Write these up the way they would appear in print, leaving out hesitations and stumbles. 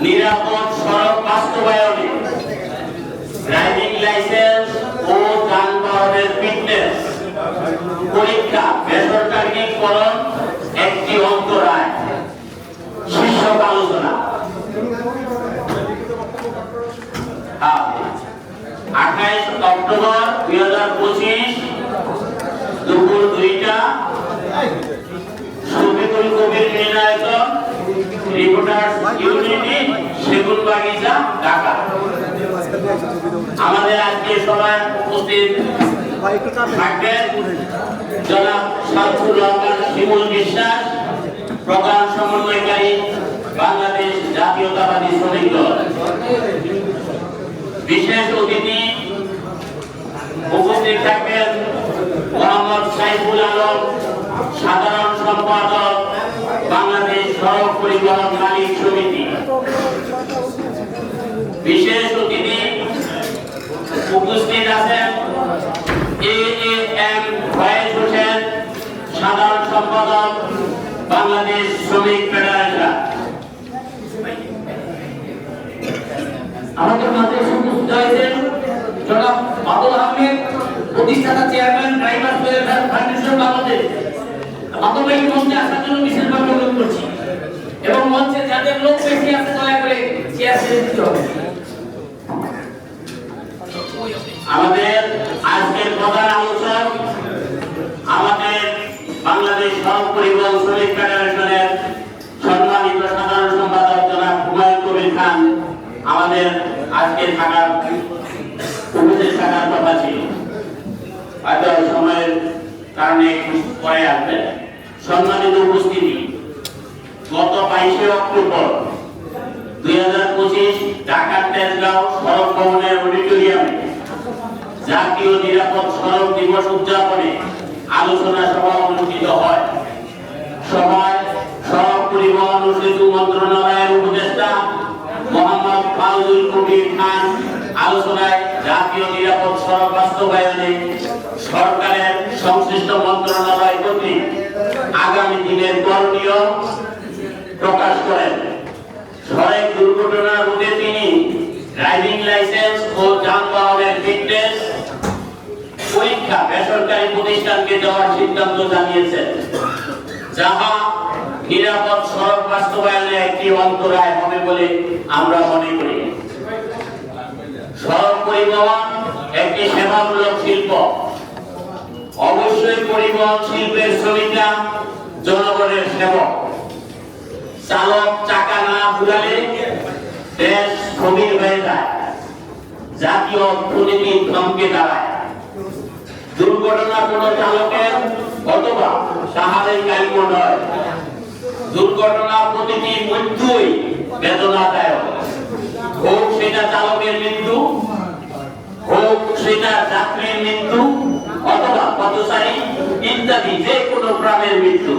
নিরাপদ সড়ক বাস্তবায়নে ড্রাইভিং লাইসেন্স ও যানবাহনের ফিটনেস পরীক্ষা বেসরকারীকরণ একটি অন্তরায় শীর্ষক আলোচনা। 28 অক্টোবর 2025 দুপুর 2টা শফিকুল কবির মিলনায়তন রিপোর্টার্স ইউনিটি সেগুনবাগিচা ঢাকা। আমাদের আজকে সভায় উপস্থিত থাকবেন জনাব শামসুল হক শিমুল বিশ্বাস, প্রধান সমন্বয়কারী বাংলাদেশ জাতীয়তাবাদী শ্রমিক দল। বিশেষ অতিথি উপস্থিত থাকবেন মোহাম্মদ সাইফুল আলম, সাধারণ সম্পাদক বাংলাদেশ সড়ক পরিবহন মালিক সমিতি। বিশেষ অতিথি উপস্থিত আছেন AAM ফয়েজ হোসেন, সাধারণ সম্পাদক বাংলাদেশ শ্রমিক ফেডারেশন। আমাদের মাঝে উপস্থিত হয়েছেন জনাব বাদল আহমেদ, প্রতিষ্ঠাতা chairman driver welfare foundation Bangladesh. Badal ভাই মঞ্চে আসার জন্য বিশেষভাবে অনুরোধ করছি এবং মঞ্চে যাদের লোক বেশি আছে দয়া করে চেয়ার ছেড়ে দিতে হবে। আমাদের আজকের প্রধান আলোচক আমাদের বাংলাদেশ সড়ক পরিবহন শ্রমিক ফেডারেশনের সম্মানিত সাধারণ সম্পাদক জনাব হুমায়ুন কবির খান আমাদের আজকে থাকার উপস্থিত থাকার কথা ছিল, হয়তো সময়ের কারণে একটু পরে আসবেন। সম্মানিত উপস্থিতি, গত 22 অক্টোবর 2025 ঢাকার তেজগাঁও সড়ক ভবনের অডিটোরিয়ামে জাতীয় নিরাপদ সড়ক দিবস উদযাপনে আলোচনা সভা অনুষ্ঠিত হয়। সভায় সড়ক পরিবহন ও সেতু মন্ত্রণালয়ের উপদেষ্টা মোহাম্মদ ফাউজুল কবির খান আলোচনায় জাতীয় নিরাপদ সড়ক বাস্তবায়নে সরকারের সংশ্লিষ্ট মন্ত্রণালয় কর্তৃক আগামী দিনের করণীয় প্রকাশ করেন। সড়ক দুর্ঘটনা রোধে তিনি ড্রাইভিং লাইসেন্স ও যানবাহনের ফিটনেস পরীক্ষা বেসরকারি প্রতিষ্ঠানকে দেওয়ার সিদ্ধান্ত জানিয়েছেন, যাহা নিরাপদ সড়ক বাস্তবায়নে একটি অন্তরায় হবে বলে আমরা মনে করি। সড়ক পরিবহন একটি সেবামূলক শিল্প। অবশ্যই পরিবহন শিল্পের শ্রমিকরা জনগণের সেবক। চালক চাকা না ঘুরালে দেশ স্থবির হয়ে যায়, জাতীয় অর্থনীতি থমকে দাঁড়ায়। দুর্ঘটনা কোন চালকের অথবা তাহাদের কাম্য নয়। দুর্ঘটনা প্রতিটি মৃত্যুই বেদনাদায়ক, হোক সেটা চালকের মৃত্যু, হোক সেটা যাত্রীর মৃত্যু অথবা পথচারী ইত্যাদি যে কোনো প্রাণের মৃত্যু।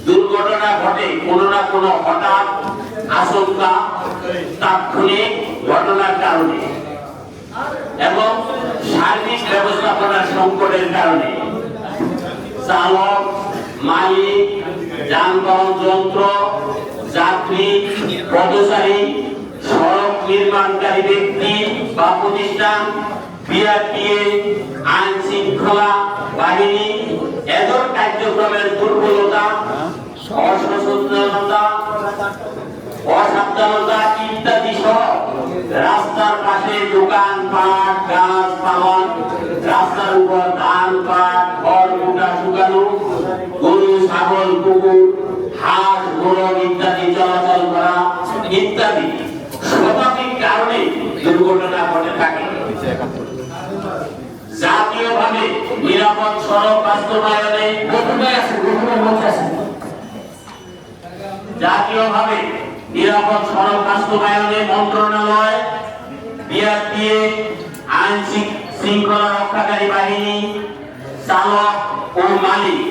দুর্ঘটনা ঘটে কোনো না কোনো হঠাৎ আশঙ্কা, তাৎক্ষণিক ঘটনার কারণে এবং সার্বিক ব্যবস্থাপনার সংকটের কারণে। চালক, মালিক, যানবাহন যন্ত্র, যাত্রী, পথচারী, সড়ক নির্মাণকারী ব্যক্তি বা প্রতিষ্ঠান, বিআরটিএ, আইন শৃঙ্খলা বাহিনী এদের কার্যক্রমের দুর্বলতা, অসচেতনতা, অসাবধানতা ইত্যাদি সহ রাস্তার পাশে দোকান পাট, গাছ পালন, রাস্তার উপর ধান পাট, খড় কুটা শুকানো, গরু ছাগল কুকুর হাঁস মোরগ ইত্যাদি চলাচল করা ইত্যাদি শতাধিক কারণে দুর্ঘটনা ঘটে থাকে। জাতীয়ভাবে নিরাপদ সড়ক বাস্তবায়নে জাতীয়ভাবে নিরাপদ সড়ক বাস্তবায়নে মন্ত্রণালয়, বিআরটিএ, আইন শৃঙ্খলা রক্ষাকারী বাহিনী, চালক ও মালিক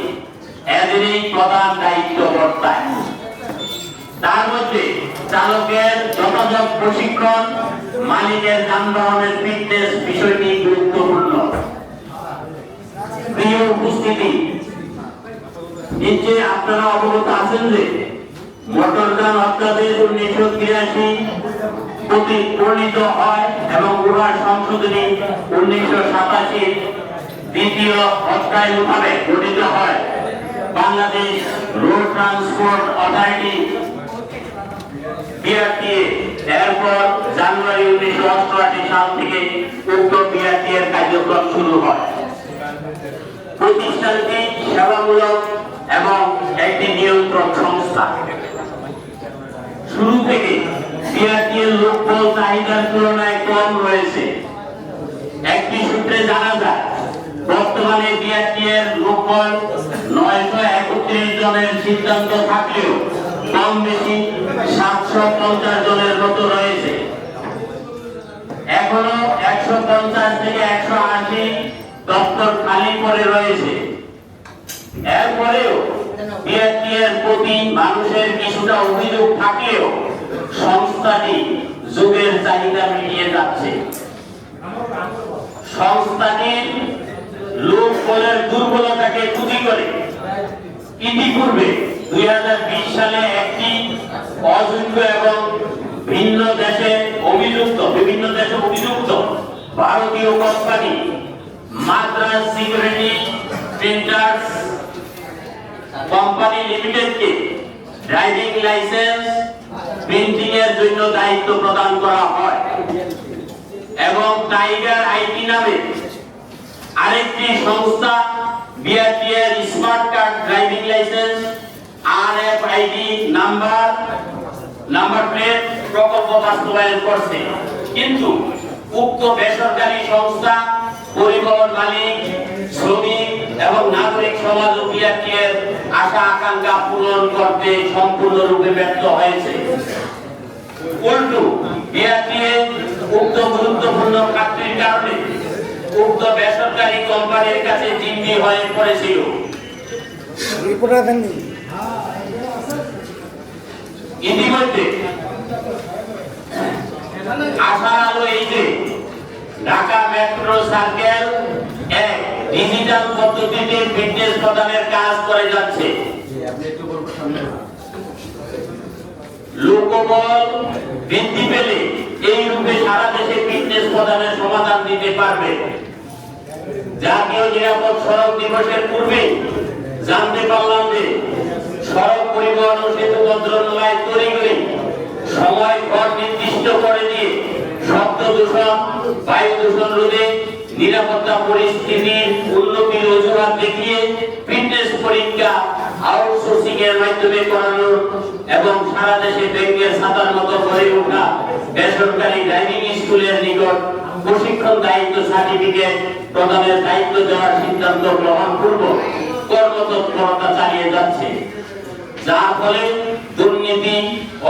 এদেরই প্রধান দায়িত্ব বর্তায়। তার মধ্যে চালকের যথাযথ প্রশিক্ষণ, মালিকের যানবাহনের ফিটনেস বিষয়টি গুরুত্বপূর্ণ। প্রিয় উপস্থিতি, নিচে আপনারা অবগত আছেন যে মোটরযান অধ্যাদেশ 1983 প্রণীত হয় এবং উহার সংশোধনী 1987 দ্বিতীয় অধ্যায় মোতাবেক গঠিত হয়। Bangladesh road transport authority BRTA এরপর জানুয়ারি 1988 সাল থেকে উক্ত বিআরটিএ এর কার্যক্রম শুরু হয়। প্রতিষ্ঠানটি সেবামূলক এবং একটি নিয়ন্ত্রক সংস্থা। শুরু থেকে বিআরটিএ এর লোকবল চাহিদার তুলনায় কম রয়েছে। একটি সূত্রে জানা যায় বর্তমানে বিআরটিএ এর লোকবল 931 জনের সিদ্ধান্ত থাকলেও কম বেশি 750 জনের মতো রয়েছে। এখনো 150 থেকে 180 দপ্তর খালি পড়ে রয়েছে। এরপরেও বিআরটিএ এর প্রতি মানুষের কিছুটা অভিযোগ থাকলেও সংস্থাটি যুগের চাহিদা মিটিয়ে যাচ্ছে। সংস্থাটির লোকবলের দুর্বলতাকে পুঁজি করে ইতিপূর্বে 2020 সালে একটি অযোগ্য এবং বিভিন্ন দেশে অভিযুক্ত ভারতীয় company Madras security printers company লিমিটেডকে ড্রাইভিং লাইসেন্স প্রিন্টিং এর জন্য দায়িত্ব প্রদান করা হয় এবং টাইগার আইটি নামে আরেকটি সংস্থা বিআরটিএ এর smart card driving licence RFID number plate প্রকল্প বাস্তবায়ন করছে। কিন্তু উক্ত বেসরকারি সংস্থা পরিবহন মালিক, শ্রমিক এবং নাগরিক সমাজ বিআরটিএ এর আশা আকাঙ্ক্ষা পূরণ করতে সম্পূর্ণরূপে ব্যর্থ হয়েছে। উল্টো বিআরটিএ উক্ত গুরুত্বপূর্ণ খাতটির কারণে উক্ত বেসরকারি কোম্পানির কাছে জিম্মি হয়ে পড়েছিল। ইতিমধ্যে আশার আলো এই যে ঢাকা মেট্রো সার্কেল এক ডিজিটাল পদ্ধতিতে ফিটনেস প্রদানের কাজ করে যাচ্ছে। লোকবল বৃদ্ধি পেলে এই রূপে সারা দেশে ফিটনেস প্রদানের সমাধান দিতে পারবে। জাতীয় নিরাপদ সড়ক দিবসের পূর্বে জানতে পারলাম যে সড়ক পরিবহন ও সেতু মন্ত্রণালয় তৈরি সময় ঘর নির্দিষ্ট করে দিয়ে শব্দ দূষণ, বায়ু দূষণ রোধে নিরাপত্তা পরিস্থিতির উন্নতির অজুহাত দেখিয়ে ফিটনেস পরীক্ষা আউটসোর্সিং এর মাধ্যমে করানোর এবং সারা দেশে ব্যাংকের ছাতার মতো গড়ে ওঠা বেসরকারি ড্রাইভিং স্কুলের নিকট প্রশিক্ষণ দায়িত্ব সার্টিফিকেট প্রদানের দায়িত্ব দেওয়ার সিদ্ধান্ত গ্রহণ পূর্বক কর্মতৎপরতা চালিয়ে যাচ্ছে, যার ফলে দুর্নীতি,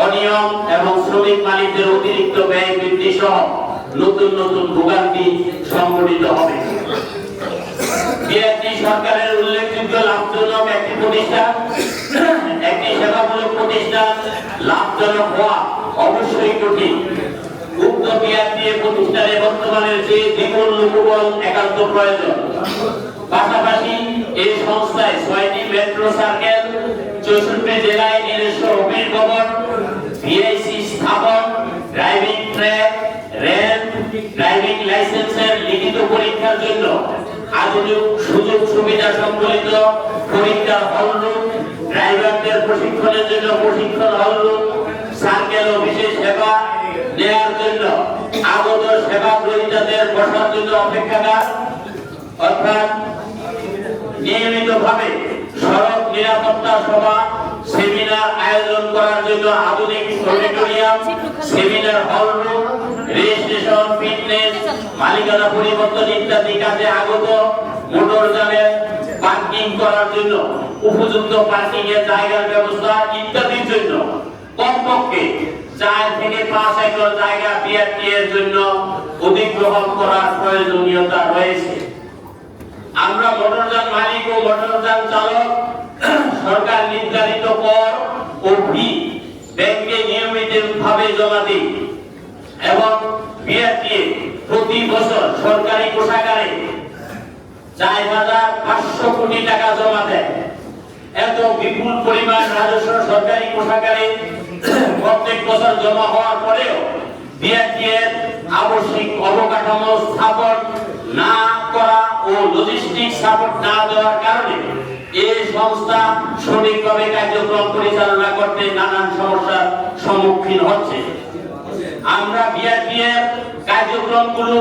অনিয়ম এবং শ্রমিক মালিকদের অতিরিক্ত ব্যয় বৃদ্ধি সহ নতুন নতুন ভোগান্তি সংঘটিত হবে। বিআরটি সরকারের উল্লেখযোগ্য লাভজনক একটি প্রতিষ্ঠান, একটি সেবামূলক প্রতিষ্ঠান লাভজনক হওয়া অবশ্যই কঠিন। উক্ত বিআরটি প্রতিষ্ঠানে বর্তমানের যে দ্বিগুণ লোকবল একান্ত প্রয়োজন। পাশাপাশি এই সংস্থায় 6টি মেট্রো সার্কেল, 64 জেলায় নিজস্ব অফিস ভবন, ভিআইসি স্থাপন, ড্রাইভিং ট্র্যাক, রেল, ড্রাইভিং লাইসেন্সের লিখিত পরীক্ষার জন্য আধুনিক সুযোগ সুবিধা সম্বলিত পরীক্ষার হলরুম, ড্রাইভারদের প্রশিক্ষণের জন্য প্রশিক্ষণ হলরুম, সার্কেল অফিসে সেবা দেওয়ার জন্য আগত সেবা গ্রহীতাদের বসার জন্য অপেক্ষাগার, অর্থাৎ নিয়মিতভাবে সড়ক নিরাপত্তা সভা, সেমিনার আয়োজন করার জন্য আধুনিক auditorium, seminar hall room, registration, fitness, মালিকানা পরিবর্তন ইত্যাদি কাজে আগত মোটরযানের পার্কিং করার জন্য উপযুক্ত পার্কিং এর জায়গার ব্যবস্থা ইত্যাদির জন্য কমপক্ষে 4 থেকে 5 একর জায়গা বিআরটি এর জন্য অধিগ্রহণ করার প্রয়োজনীয়তা রয়েছে। আমরা মোটরযান মালিক ও মোটরযান চালক সরকার নির্ধারিত কর ও ফি ব্যাংকে নিয়মিতভাবে জমা দিই এবং বিআরটি প্রতি বছর সরকারি কোষাগারে 4,500 কোটি টাকা জমা দেয়। এত বিপুল পরিমাণ রাজস্ব সরকারি কোষাগারে প্রত্যেক বছর জমা হওয়ার পরেও বিআরটিএর আবশ্যিক অবকাঠামো স্থাপন না করা ও লজিস্টিক সাপোর্ট না দেওয়ার কারণে এই সংস্থা সঠিকভাবে কার্যক্রম পরিচালনা করতে নানান সমস্যার সম্মুখীন হচ্ছে। আমরা বিআরটিএর কার্যক্রমগুলো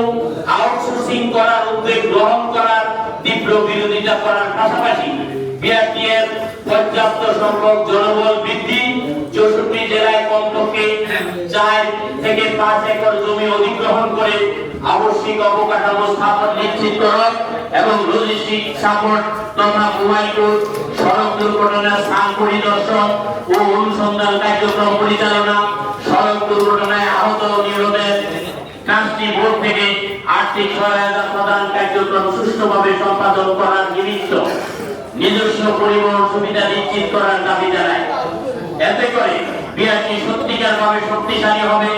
আউটসোর্সিং করার উদ্যোগ গ্রহণ করার তীব্র বিরোধিতা করার পাশাপাশি বিআরটিএর পর্যাপ্ত সংখ্যক জনবল বৃদ্ধি, 64 জেলায় কমপক্ষে 4 থেকে 5 একর জমি অধিগ্রহণ করে আবশ্যিক অবকাঠামো স্থাপন নিশ্চিত করা এবং লজিস্টিক সাপোর্ট তথা মোবাইল কোর্ট, সড়ক দুর্ঘটনা স্থান পরিদর্শন ও অনুসন্ধান কার্যক্রম পরিচালনা, সড়ক দুর্ঘটনায় আহত ও নিহতদের ট্রাস্টি বোর্ড থেকে আর্থিক সহায়তা প্রদান কার্যক্রম সুষ্ঠুভাবে সম্পাদন করার নিমিত্ত নিজস্ব পরিবহন সুবিধা নিশ্চিত করার দাবি জানায়। এতে করে বিআরটি সত্যিকারভাবে শক্তিশালী হবে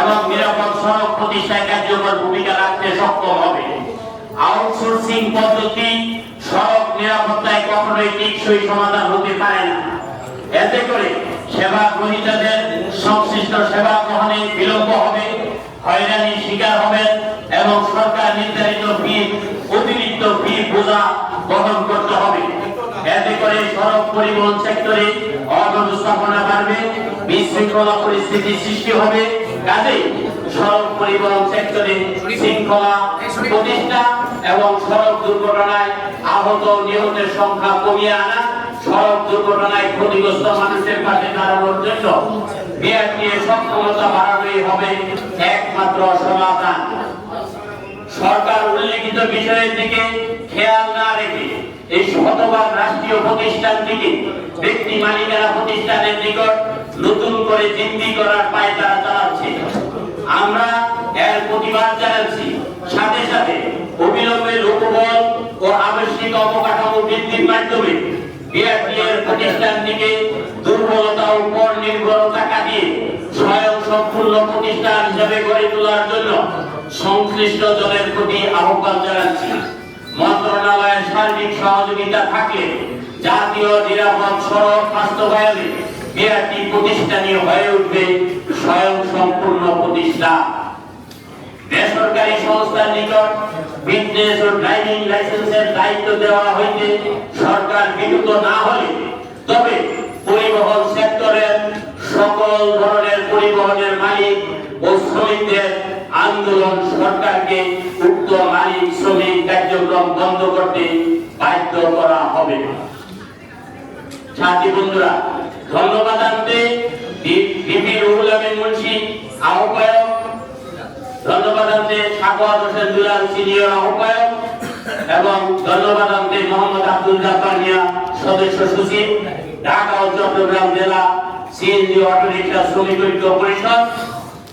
এবং নিরাপদ সড়ক প্রতিষ্ঠায় কার্যকর ভূমিকা রাখতে সক্ষম হবে। আউটসোর্সিং পদ্ধতি সড়ক নিরাপত্তায় কখনোই টেকসই সমাধান হতে পারে না। এতে করে সেবা গ্রহীতাদের সংশ্লিষ্ট সেবা গ্রহণে বিলম্ব হবে, হয়রানির শিকার হবেন এবং সরকার নির্ধারিত অতিরিক্ত ফি বোঝা বহন করতে হবে। এতে করে সড়ক পরিবহন সেক্টরে অব্যবস্থাপনা বাড়বে, বিশৃঙ্খলা পরিস্থিতি সৃষ্টি হবে। কাজেই সড়ক পরিবহন সেক্টরে শৃঙ্খলা প্রতিষ্ঠা এবং সড়ক দুর্ঘটনায় আহত নিহতের সংখ্যা কমিয়ে আনা, সড়ক দুর্ঘটনায় ক্ষতিগ্রস্ত মানুষের পাশে দাঁড়ানোর জন্য বিআরটিএর সক্ষমতা বাড়ানোই হবে একমাত্র সমাধান। সরকার উল্লেখিত বিষয়ের দিকে খেয়াল না রেখে এই শতভাগ রাষ্ট্রীয় প্রতিষ্ঠানটিকে ব্যক্তি মালিকানা প্রতিষ্ঠানের নিকট নতুন করে জিম্মি করার পায়তারা চালাচ্ছে। আমরা এর প্রতিবাদ জানাচ্ছি। সাথে সাথে অবিলম্বে লোকবল ও আবশ্যিক অবকাঠামো বৃদ্ধির মাধ্যমে বিআরটিএর প্রতিষ্ঠানটিকে দুর্বলতা ও পর নির্ভরতা কাটিয়ে স্বয়ং সম্পূর্ণ প্রতিষ্ঠান হিসেবে গড়ে তোলার জন্য সংশ্লিষ্ট জনের প্রতি আহ্বান জানাচ্ছি। মন্ত্রণালয়ের সার্বিক সহযোগিতা থাকলে জাতীয় নিরাপদ সড়ক বাস্তবায়নে বিআরটি প্রতিষ্ঠানীয় হয়ে উঠবে স্বয়ং সম্পূর্ণ প্রতিষ্ঠান। বেসরকারি সংস্থার নিকট ফিটনেস ও ড্রাইভিং লাইসেন্সের দায়িত্ব দেওয়া হইতে সরকার বিরত না হলে তবে পরিবহন সেক্টরের সকল ধরনের পরিবহনের মালিক ও শ্রমিকদের আন্দোলন সরকারকে উক্ত মালিক শ্রমিক কার্যক্রম বন্ধ করতে বাধ্য করা হবে। সাথী বন্ধুরা, ধন্যবাদ জানাতে বিপি রুহুল আমিন মুন্সি আহ্বায়ক, ধন্যবাদ জানাতে সাখাওয়াত হোসেন দুলাল সিনিয়র আহ্বায়ক এবং ধন্যবাদ জানাতে মোহাম্মদ আব্দুল জাব্বার মিয়া সদস্য সচিব, ঢাকা ও চট্টগ্রাম জেলা সিএনজি অটোরিকশা শ্রমিক ঐক্য পরিষদ।